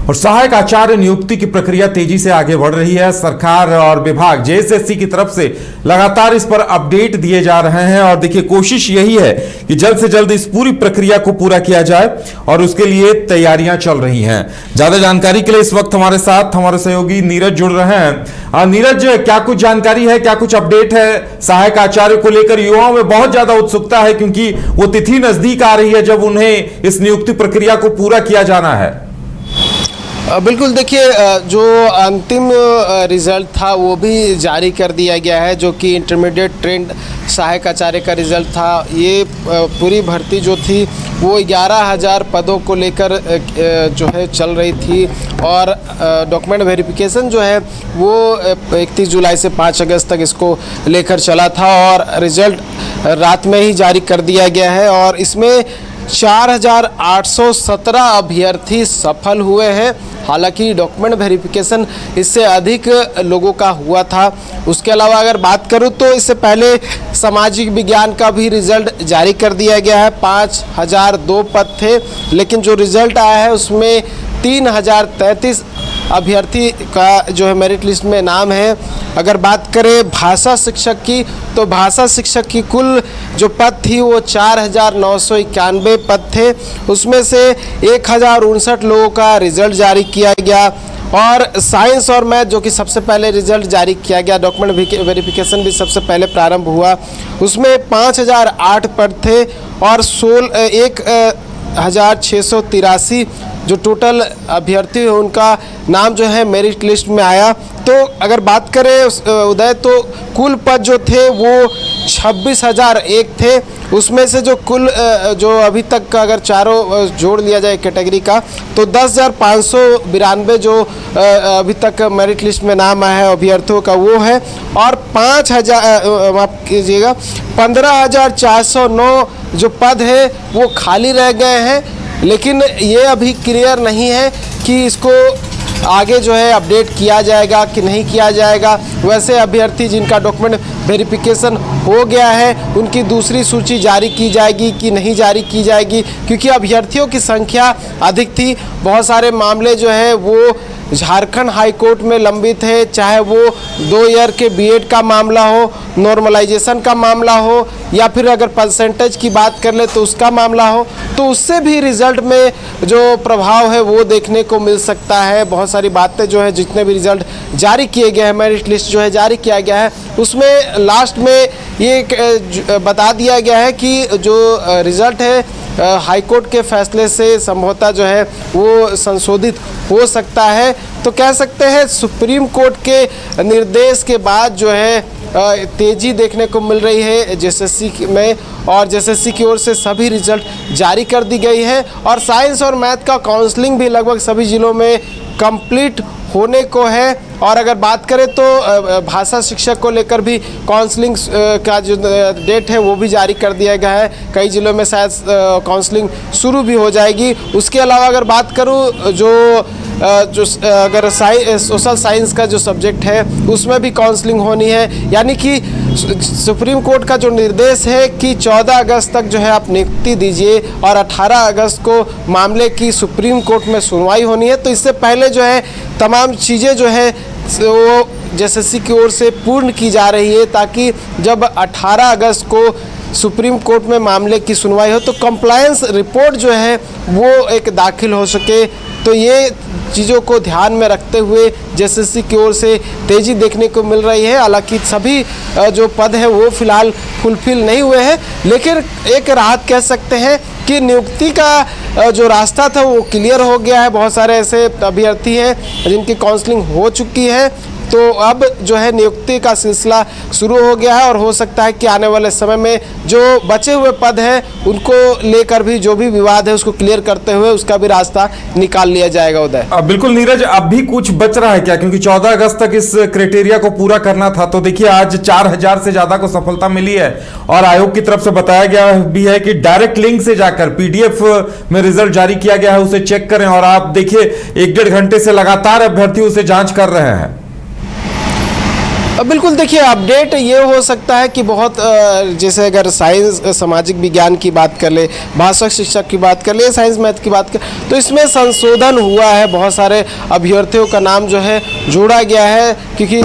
और सहायक आचार्य नियुक्ति की प्रक्रिया तेजी से आगे बढ़ रही है। सरकार और विभाग जेएसएससी की तरफ से लगातार इस पर अपडेट दिए जा रहे हैं और देखिए कोशिश यही है कि जल्द से जल्द इस पूरी प्रक्रिया को पूरा किया जाए और उसके लिए तैयारियां चल रही हैं। ज्यादा जानकारी के लिए इस वक्त हमारे साथ हमारे सहयोगी नीरज जुड़ रहे हैं। नीरज, क्या कुछ जानकारी है, क्या कुछ अपडेट है सहायक आचार्य को लेकर? युवाओं में बहुत ज्यादा उत्सुकता है क्योंकि वो तिथि नजदीक आ रही है जब उन्हें इस नियुक्ति प्रक्रिया को पूरा किया जाना है। बिल्कुल, देखिए जो अंतिम रिजल्ट था वो भी जारी कर दिया गया है, जो कि इंटरमीडिएट ट्रेंड सहायक आचार्य का रिजल्ट था। ये पूरी भर्ती जो थी वो 11,000 पदों को लेकर जो है चल रही थी और डॉक्यूमेंट वेरिफिकेशन जो है वो 31 जुलाई से 5 अगस्त तक इसको लेकर चला था और रिजल्ट रात में ही जारी कर दिया गया है और इसमें 4,817 अभ्यर्थी सफल हुए हैं। हालांकि डॉक्यूमेंट वेरिफिकेशन इससे अधिक लोगों का हुआ था। उसके अलावा अगर बात करूं तो इससे पहले सामाजिक विज्ञान का भी रिजल्ट जारी कर दिया गया है। 5,002 पद थे, लेकिन जो रिजल्ट आया है उसमें 3,033 अभ्यर्थी का जो है मेरिट लिस्ट में नाम है। अगर बात करें भाषा शिक्षक की, तो भाषा शिक्षक की कुल जो पद थी वो 4,991 पद थे। उसमें से 1,059 लोगों का रिजल्ट जारी किया गया और साइंस और मैथ जो कि सबसे पहले रिजल्ट जारी किया गया, डॉक्यूमेंट वेरिफिकेशन भी सबसे पहले प्रारंभ हुआ, उसमें 5,008 पद थे और 1,683 जो टोटल अभ्यर्थी है उनका नाम जो है मेरिट लिस्ट में आया। तो अगर बात करें उदय, तो कुल पद जो थे वो 26,001 थे। उसमें से जो कुल जो अभी तक का अगर चारों जोड़ लिया जाए कैटेगरी का, तो 10,592 जो अभी तक मेरिट लिस्ट में नाम आया है अभ्यर्थियों का वो है और 5,000 माफ कीजिएगा 15,409 जो पद है वो खाली रह गए हैं। लेकिन ये अभी क्लियर नहीं है कि इसको आगे जो है अपडेट किया जाएगा कि नहीं किया जाएगा। वैसे अभ्यर्थी जिनका डॉक्यूमेंट वेरिफिकेशन हो गया है उनकी दूसरी सूची जारी की जाएगी कि नहीं जारी की जाएगी, क्योंकि अभ्यर्थियों की संख्या अधिक थी। बहुत सारे मामले जो है वो झारखंड हाई कोर्ट में लंबित है, चाहे वो 2 ईयर के बीएड का मामला हो, नॉर्मलाइजेशन का मामला हो या फिर अगर परसेंटेज की बात कर ले तो उसका मामला हो, तो उससे भी रिजल्ट में जो प्रभाव है वो देखने को मिल सकता है। बहुत सारी बातें जो है जितने भी रिजल्ट जारी किए गए हैं, मेरिट लिस्ट जो है जारी किया गया है, उसमें लास्ट में ये बता दिया गया है कि जो रिजल्ट है हाईकोर्ट के फैसले से संभवतः जो है वो संशोधित हो सकता है। तो कह सकते हैं सुप्रीम कोर्ट के निर्देश के बाद जो है तेजी देखने को मिल रही है जेएसएससी में और जेएसएससी की ओर से सभी रिजल्ट जारी कर दी गई है और साइंस और मैथ का काउंसलिंग भी लगभग सभी जिलों में कंप्लीट होने को है। और अगर बात करें तो भाषा शिक्षक को लेकर भी काउंसलिंग का जो डेट है वो भी जारी कर दिया गया है। कई जिलों में शायद काउंसलिंग शुरू भी हो जाएगी। उसके अलावा अगर बात करूं जो अगर सोशल साइंस का जो सब्जेक्ट है उसमें भी काउंसलिंग होनी है, यानी कि सुप्रीम कोर्ट का जो निर्देश है कि 14 अगस्त तक जो है आप नियुक्ति दीजिए और 18 अगस्त को मामले की सुप्रीम कोर्ट में सुनवाई होनी है। तो इससे पहले जो है तमाम चीज़ें जो है वो जेएसएससी की ओर से पूर्ण की जा रही है ताकि जब 18 अगस्त को सुप्रीम कोर्ट में मामले की सुनवाई हो तो कंप्लायंस रिपोर्ट जो है वो एक दाखिल हो सके। तो ये चीज़ों को ध्यान में रखते हुए जेएसएससी की ओर से तेज़ी देखने को मिल रही है। हालांकि सभी जो पद हैं वो फिलहाल फुलफिल नहीं हुए हैं, लेकिन एक राहत कह सकते हैं कि नियुक्ति का जो रास्ता था वो क्लियर हो गया है। बहुत सारे ऐसे अभ्यर्थी हैं जिनकी काउंसलिंग हो चुकी है, तो अब जो है नियुक्ति का सिलसिला शुरू हो गया है और हो सकता है कि आने वाले समय में जो बचे हुए पद हैं उनको लेकर भी जो भी विवाद है उसको क्लियर करते हुए उसका भी रास्ता निकाल लिया जाएगा। उदय, बिल्कुल नीरज, अब भी कुछ बच रहा है क्या? क्योंकि 14 अगस्त तक इस क्राइटेरिया को पूरा करना था। तो देखिए आज 4,000 से ज्यादा को सफलता मिली है और आयोग की तरफ से बताया गया भी है कि डायरेक्ट लिंक से जाकर पीडीएफ में रिजल्ट जारी किया गया है, उसे चेक करें। और आप देखिए 1-1.5 घंटे से लगातार अभ्यर्थी उसे जांच कर रहे हैं। बिल्कुल, देखिए अपडेट ये हो सकता है कि बहुत जैसे अगर साइंस सामाजिक विज्ञान की बात कर ले, भाषा शिक्षक की बात कर ले, साइंस मैथ की बात कर, तो इसमें संशोधन हुआ है। बहुत सारे अभ्यर्थियों का नाम जो है जोड़ा गया है, क्योंकि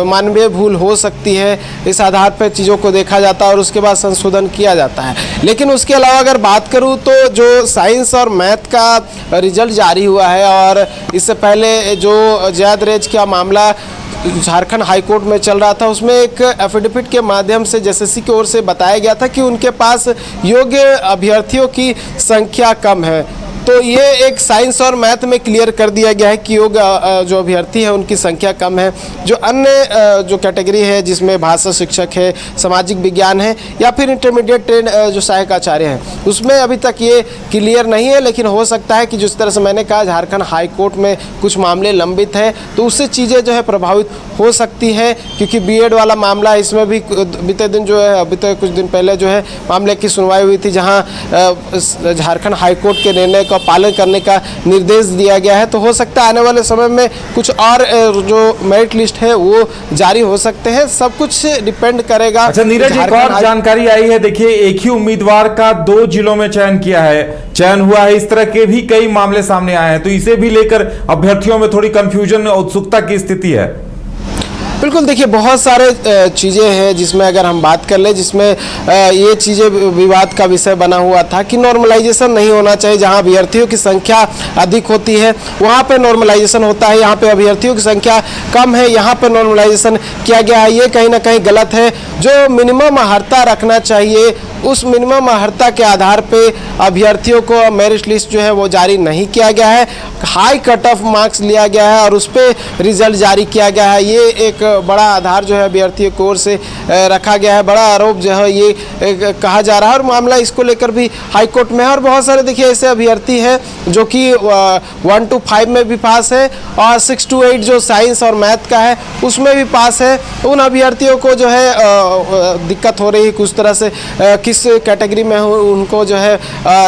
मानवीय भूल हो सकती है, इस आधार पर चीज़ों को देखा जाता है और उसके बाद संशोधन किया जाता है। लेकिन उसके अलावा अगर बात करूँ तो जो साइंस और मैथ का रिजल्ट जारी हुआ है, और इससे पहले जो जैद रेज का मामला झारखंड हाई कोर्ट में चल रहा था, उसमें एक एफिडेविट के माध्यम से एसएससी की ओर से बताया गया था कि उनके पास योग्य अभ्यर्थियों की संख्या कम है। तो ये एक साइंस और मैथ में क्लियर कर दिया गया है कि योग्य जो अभ्यर्थी है उनकी संख्या कम है। जो अन्य जो कैटेगरी है, जिसमें भाषा शिक्षक है, सामाजिक विज्ञान है, या फिर इंटरमीडिएट ट्रेन जो सहायक आचार्य हैं, उसमें अभी तक ये क्लियर नहीं है। लेकिन हो सकता है कि जिस तरह से मैंने कहा, झारखंड हाई कोर्ट में कुछ मामले लंबित हैं, तो उससे चीज़ें जो है प्रभावित हो सकती हैं, क्योंकि बीएड वाला मामला, इसमें भी बीते दिन जो है, अभी तक कुछ दिन पहले जो है मामले की सुनवाई हुई थी, जहाँ झारखंड हाई कोर्ट के निर्णय का पालन करने का निर्देश दिया गया है। तो हो सकता है आने वाले समय में कुछ और जो मेरिट लिस्ट है वो जारी हो सकते हैं। सब कुछ डिपेंड करेगा। अच्छा नीरज, एक और जानकारी आई है, देखिए एक ही उम्मीदवार का 2 जिलों में चयन हुआ है। इस तरह के भी कई मामले सामने आए हैं, तो इसे भी लेकर अभ्यर्थियों में थोड़ी कंफ्यूजन, उत्सुकता की स्थिति है। बिल्कुल, देखिए बहुत सारे चीज़ें हैं जिसमें अगर हम बात कर ले, जिसमें ये चीज़ें विवाद का विषय बना हुआ था कि नॉर्मलाइजेशन नहीं होना चाहिए। जहां अभ्यर्थियों की संख्या अधिक होती है वहां पे नॉर्मलाइजेशन होता है, यहाँ पे अभ्यर्थियों की संख्या कम है, यहाँ पे नॉर्मलाइजेशन किया गया है। ये कहीं ना कहीं गलत है। जो मिनिमम अर्हता रखना चाहिए, उस मिनिमम अर्हता के आधार पे अभ्यर्थियों को मेरिट लिस्ट जो है वो जारी नहीं किया गया है। हाई कट ऑफ मार्क्स लिया गया है और उस पर रिजल्ट जारी किया गया है। ये एक बड़ा आधार जो है अभ्यर्थियों की ओर से रखा गया है। बड़ा आरोप जो है ये कहा जा रहा है, और मामला इसको लेकर भी हाई कोर्ट में है। और बहुत सारे देखिए ऐसे अभ्यर्थी हैं जो कि 1 to 5 में भी पास है, और 6 to 8 जो साइंस और मैथ का है उसमें भी पास है। उन अभ्यर्थियों को जो है दिक्कत हो रही है कुछ तरह से, किस कैटेगरी में उनको जो है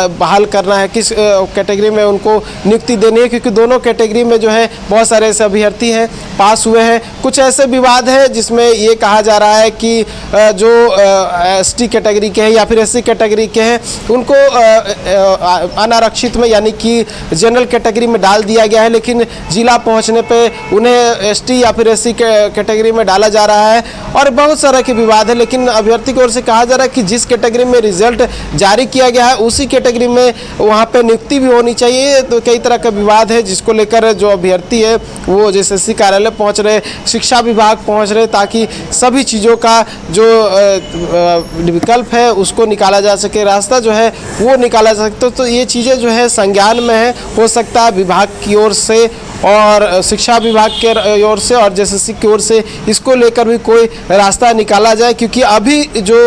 बहाल करना है, किस कैटेगरी में उनको नियुक्ति देनी है, क्योंकि दोनों कैटेगरी में जो है बहुत सारे ऐसे अभ्यर्थी हैं पास हुए हैं। कुछ ऐसे विवाद है जिसमें ये कहा जा रहा है कि जो एसटी कैटेगरी के हैं या फिर एससी कैटेगरी के हैं उनको अनारक्षित में यानी कि जनरल कैटेगरी में डाल दिया गया है, लेकिन जिला पहुंचने पे उन्हें एसटी या फिर एससी कैटेगरी में डाला जा रहा है। और बहुत सारा के विवाद है, लेकिन अभ्यर्थी की ओर से कहा जा रहा है कि जिस कैटेगरी में रिजल्ट जारी किया गया है उसी कैटेगरी में वहाँ पे नियुक्ति भी होनी चाहिए। तो कई तरह का विवाद है जिसको लेकर जो अभ्यर्थी है वो एसएससी कार्यालय पहुँच रहे, शिक्षा विभाग पहुँच रहे, ताकि सभी चीज़ों का जो विकल्प है उसको निकाला जा सके, रास्ता जो है वो निकाला जा सकता। तो ये चीज़ें जो है संज्ञान में है, हो सकता है विभाग की ओर से और शिक्षा विभाग के ओर से और एसएससी की ओर से इसको लेकर भी कोई रास्ता निकाला जाए, क्योंकि अभी जो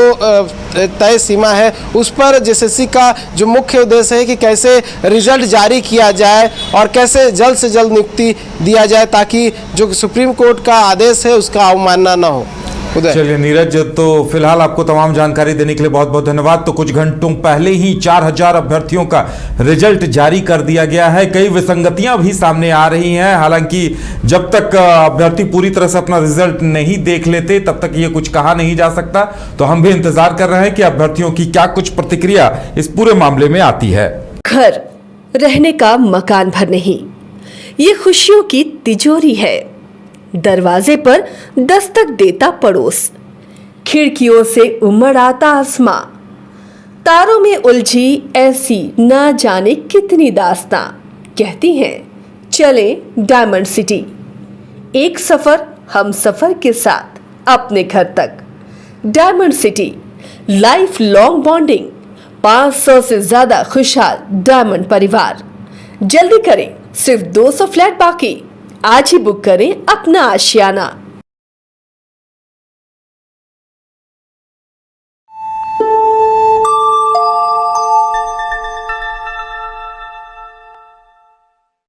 तय सीमा है उस पर एसएससी का जो मुख्य उद्देश्य है कि कैसे रिजल्ट जारी किया जाए और कैसे जल्द से जल्द नियुक्ति दिया जाए, ताकि जो सुप्रीम कोर्ट का आदेश है उसका अवमानना न हो। चलिए नीरज, तो फिलहाल आपको तमाम जानकारी देने के लिए बहुत बहुत धन्यवाद। तो कुछ घंटों पहले ही 4000 अभ्यर्थियों का रिजल्ट जारी कर दिया गया है। कई विसंगतियां भी सामने आ रही हैं, हालांकि जब तक अभ्यर्थी पूरी तरह से अपना रिजल्ट नहीं देख लेते तब तक ये कुछ कहा नहीं जा सकता। तो हम भी इंतजार कर रहे हैं कि अभ्यर्थियों की क्या कुछ प्रतिक्रिया इस पूरे मामले में आती है। घर रहने का मकान भर नहीं, ये खुशियों की तिजोरी है। दरवाजे पर दस्तक देता पड़ोस, खिड़कियों से उमड़ आता आसमां, तारों में उलझी ऐसी ना जाने कितनी दास्तां। कहती हैं चले डायमंड सिटी, एक सफर हम सफर के साथ अपने घर तक। Diamond city, life long bonding, 500 से ज्यादा खुशहाल डायमंड परिवार। जल्दी करें, सिर्फ 200 फ्लैट बाकी। आज ही बुक करें अपना आशियाना।